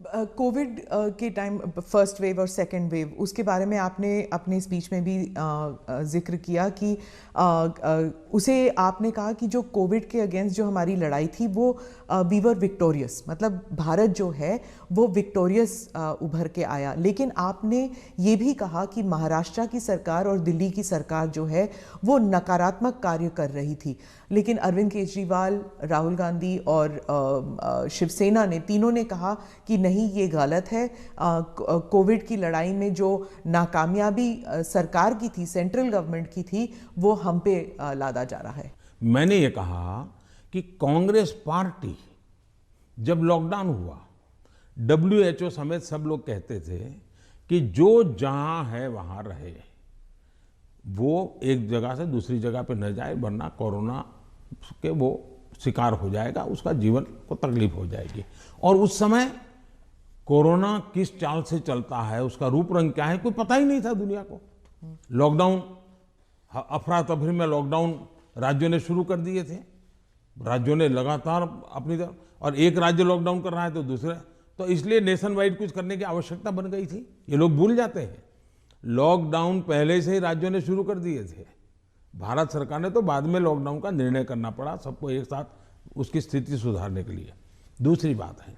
Covid के time first wave और second wave उसके बारे में आपने अपने स्पीच में भी जिक्र किया कि उसे आपने कहा कि जो कोविड के अगेंस्ट जो हमारी लड़ाई थी वो वी वर विक्टोरियस, मतलब भारत जो है वो विक्टोरियस उभर के आया। लेकिन आपने ये भी कहा कि महाराष्ट्र की सरकार और दिल्ली की सरकार जो है वो नकारात्मक कार्य कर रही थी, लेकिन अरविंद केजरीवाल, राहुल गांधी और शिवसेना ने तीनों ने कहा कि नहीं, ये गलत है। कोविड की लड़ाई में जो नाकामयाबी सरकार की थी, सेंट्रल गवर्नमेंट की थी, वो हम पे लादा जा रहा है। मैंने ये कहा कि कांग्रेस पार्टी जब लॉकडाउन हुआ, WHO समेत सब लोग कहते थे कि जो जहां है वहां रहे, वो एक जगह से दूसरी जगह पे न जाए, वरना कोरोना के वो शिकार हो जाएगा, उसका जीवन को तकलीफ हो जाएगी। और उस समय कोरोना किस चाल से चलता है, उसका रूप रंग क्या है, कोई पता ही नहीं था दुनिया को। लॉकडाउन, अफरा तफरी में लॉकडाउन राज्यों ने शुरू कर दिए थे, राज्यों ने लगातार अपनी तरफ, और एक राज्य लॉकडाउन कर रहा है तो दूसरे, तो इसलिए नेशन वाइड कुछ करने की आवश्यकता बन गई थी। ये लोग भूल जाते हैं, लॉकडाउन पहले से ही राज्यों ने शुरू कर दिए थे। भारत सरकार ने तो बाद में लॉकडाउन का निर्णय करना पड़ा सबको एक साथ उसकी स्थिति सुधारने के लिए। दूसरी बात है,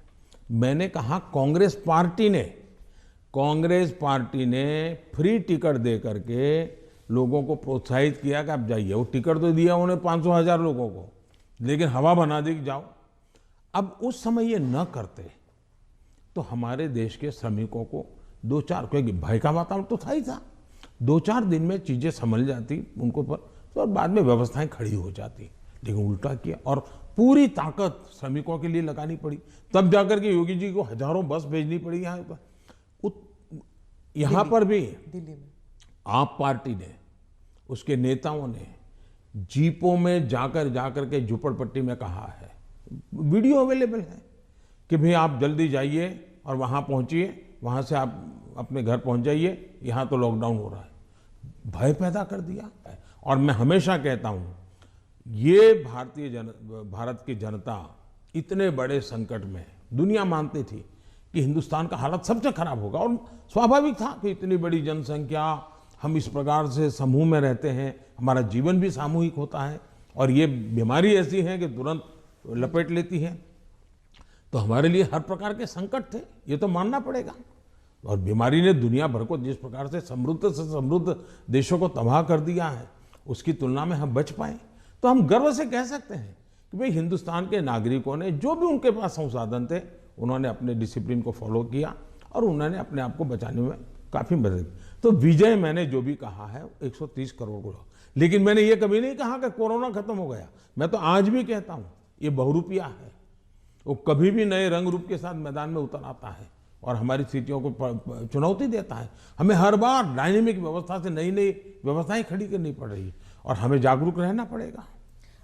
मैंने कहा कांग्रेस पार्टी ने फ्री टिकट दे करके लोगों को प्रोत्साहित किया कि आप जाइए। वो टिकट तो दिया उन्हें 500,000 लोगों को, लेकिन हवा बना दी कि जाओ। अब उस समय ये न करते तो हमारे देश के श्रमिकों को दो चार, क्योंकि भय का वातावरण तो था ही था, 2-4 दिन में चीजें संभल जाती उनको पर, तो बाद में व्यवस्थाएं खड़ी हो जाती। लेकिन उल्टा किया और पूरी ताकत श्रमिकों के लिए लगानी पड़ी। तब जाकर के योगी जी को हजारों बस भेजनी पड़ी यहाँ पर। यहाँ पर भी दिल्ली में आप पार्टी ने, उसके नेताओं ने जीपों में जाकर के झुपड़पट्टी में कहा है, वीडियो अवेलेबल है, कि भाई आप जल्दी जाइए और वहाँ पहुँचिए, वहाँ से आप अपने घर पहुँच जाइए, यहाँ तो लॉकडाउन हो रहा है। भय पैदा कर दिया। और मैं हमेशा कहता हूँ, ये भारत की जनता इतने बड़े संकट में, दुनिया मानती थी कि हिंदुस्तान का हालत सबसे खराब होगा, और स्वाभाविक था कि इतनी बड़ी जनसंख्या, हम इस प्रकार से समूह में रहते हैं, हमारा जीवन भी सामूहिक होता है, और ये बीमारी ऐसी है कि तुरंत लपेट लेती है, तो हमारे लिए हर प्रकार के संकट थे, ये तो मानना पड़ेगा। और बीमारी ने दुनिया भर को जिस प्रकार से समृद्ध देशों को तबाह कर दिया है, उसकी तुलना में हम बच पाए, तो हम गर्व से कह सकते हैं कि भाई हिंदुस्तान के नागरिकों ने जो भी उनके पास संसाधन थे, उन्होंने अपने डिसिप्लिन को फॉलो किया और उन्होंने अपने आप को बचाने में काफी मदद की। तो विजय मैंने जो भी कहा है 130 करोड़ को, लेकिन मैंने ये कभी नहीं कहा कि कोरोना खत्म हो गया। मैं तो आज भी कहता हूं, ये बहुरूपिया है, वो कभी भी नए रंग रूप के साथ मैदान में उतर आता है और हमारी स्थितियों को चुनौती देता है। हमें हर बार डायनेमिक व्यवस्था से नई नई व्यवस्थाएं खड़ी करनी पड़ रही है और हमें जागरूक रहना पड़ेगा।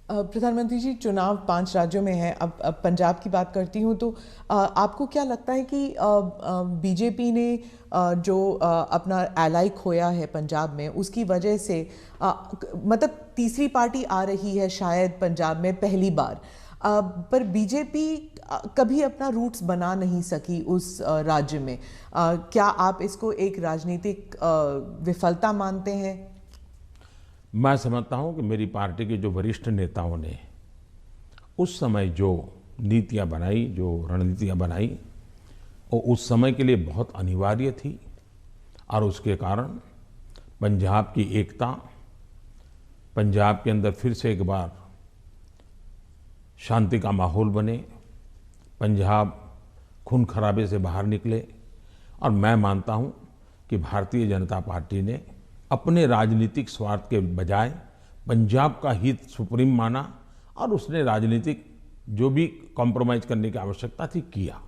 प्रधानमंत्री जी, चुनाव 5 राज्यों में है। अब पंजाब की बात करती हूँ, तो आपको क्या लगता है कि बीजेपी ने जो अपना एलाई खोया है पंजाब में, उसकी वजह से मतलब तीसरी पार्टी आ रही है शायद पंजाब में पहली बार, पर बीजेपी कभी अपना रूट्स बना नहीं सकी उस राज्य में। क्या आप इसको एक राजनीतिक विफलता मानते हैं? मैं समझता हूं कि मेरी पार्टी के जो वरिष्ठ नेताओं ने उस समय जो नीतियां बनाई, जो रणनीतियां बनाई, वो उस समय के लिए बहुत अनिवार्य थी, और उसके कारण पंजाब की एकता, पंजाब के अंदर फिर से एक बार शांति का माहौल बने, पंजाब खून खराबे से बाहर निकले। और मैं मानता हूं कि भारतीय जनता पार्टी ने अपने राजनीतिक स्वार्थ के बजाय पंजाब का हित सुप्रीम माना, और उसने राजनीतिक जो भी कॉम्प्रोमाइज करने की आवश्यकता थी किया,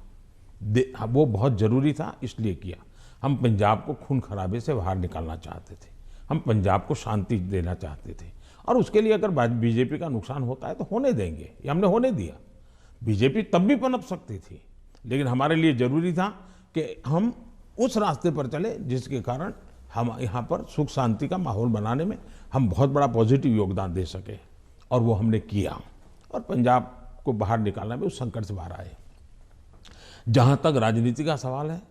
वो बहुत जरूरी था, इसलिए किया। हम पंजाब को खून खराबे से बाहर निकालना चाहते थे, हम पंजाब को शांति देना चाहते थे, और उसके लिए अगर बीजेपी का नुकसान होता है तो होने देंगे, ये हमने होने दिया। बीजेपी तब भी पनप सकती थी, लेकिन हमारे लिए जरूरी था कि हम उस रास्ते पर चले जिसके कारण हम यहाँ पर सुख शांति का माहौल बनाने में हम बहुत बड़ा पॉजिटिव योगदान दे सके, और वो हमने किया, और पंजाब को बाहर निकालने में उस संकट से बाहर आए। जहां तक राजनीति का सवाल है,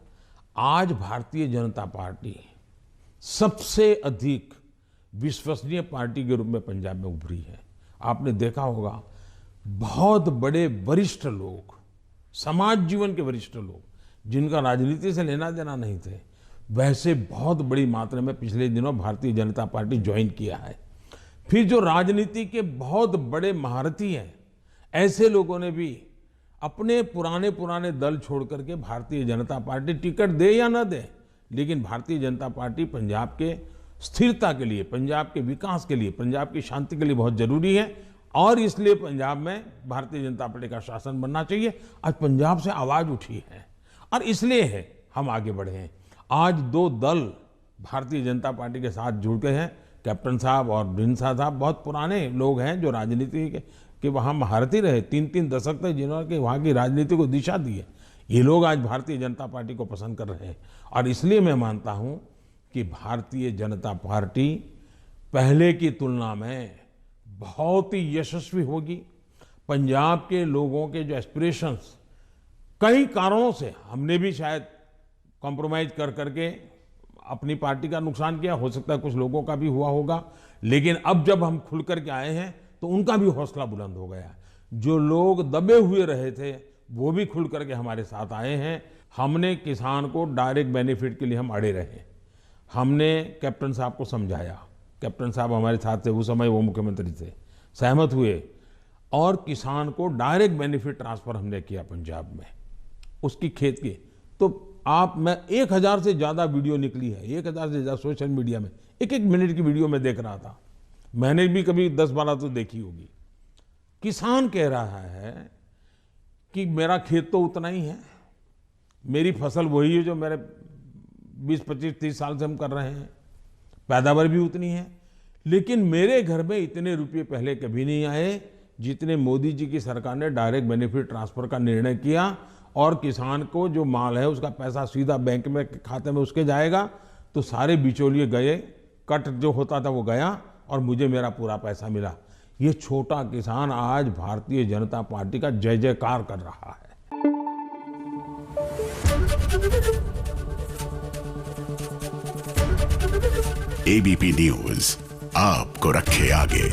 आज भारतीय जनता पार्टी सबसे अधिक विश्वसनीय पार्टी के रूप में पंजाब में उभरी है। आपने देखा होगा, बहुत बड़े वरिष्ठ लोग, समाज जीवन के वरिष्ठ लोग, जिनका राजनीति से लेना देना नहीं थे, वैसे बहुत बड़ी मात्रा में पिछले दिनों भारतीय जनता पार्टी ज्वाइन किया है। फिर जो राजनीति के बहुत बड़े महारथी हैं, ऐसे लोगों ने भी अपने पुराने दल छोड़ करके भारतीय जनता पार्टी, टिकट दे या ना दे, लेकिन भारतीय जनता पार्टी पंजाब के स्थिरता के लिए, पंजाब के विकास के लिए, पंजाब की शांति के लिए बहुत जरूरी है और इसलिए पंजाब में भारतीय जनता पार्टी का शासन बनना चाहिए। आज पंजाब से आवाज उठी है और इसलिए है हम आगे बढ़े हैं। आज दो दल भारतीय जनता पार्टी के साथ जुड़ गए हैं। कैप्टन साहब और ढींडसा साहब बहुत पुराने लोग हैं जो राजनीति के वहाँ महारथी रहे, 3-3 दशक तक, जिन्होंने वहाँ की राजनीति को दिशा दी है। ये लोग आज भारतीय जनता पार्टी को पसंद कर रहे हैं और इसलिए मैं मानता हूँ कि भारतीय जनता पार्टी पहले की तुलना में बहुत ही यशस्वी होगी। पंजाब के लोगों के जो एस्पिरेशंस, कई कारणों से हमने भी शायद कॉम्प्रोमाइज कर करके अपनी पार्टी का नुकसान किया, हो सकता है कुछ लोगों का भी हुआ होगा, लेकिन अब जब हम खुल करके आए हैं तो उनका भी हौसला बुलंद हो गया। जो लोग दबे हुए रहे थे वो भी खुल करके हमारे साथ आए हैं। हमने किसान को डायरेक्ट बेनिफिट के लिए हम अड़े रहे, हमने कैप्टन साहब को समझाया, कैप्टन साहब हमारे साथ थे, उस समय वो मुख्यमंत्री थे, सहमत हुए और किसान को डायरेक्ट बेनिफिट ट्रांसफर हमने किया पंजाब में, उसकी खेत की। तो मैं 1000 से ज़्यादा वीडियो निकली है, 1000 से ज़्यादा सोशल मीडिया में, एक मिनट की वीडियो में देख रहा था, मैंने भी कभी 10-12 तो देखी होगी। किसान कह रहा है कि मेरा खेत तो उतना ही है, मेरी फसल वही है जो मेरे 20-25-30 साल से हम कर रहे हैं, पैदावार भी उतनी है, लेकिन मेरे घर में इतने रुपये पहले कभी नहीं आए जितने मोदी जी की सरकार ने डायरेक्ट बेनिफिट ट्रांसफर का निर्णय किया और किसान को जो माल है उसका पैसा सीधा बैंक में खाते में उसके जाएगा। तो सारे बिचौलिए गए, कट जो होता था वो गया और मुझे मेरा पूरा पैसा मिला। ये छोटा किसान आज भारतीय जनता पार्टी का जय जयकार कर रहा है। एबीपी न्यूज आपको रखे आगे।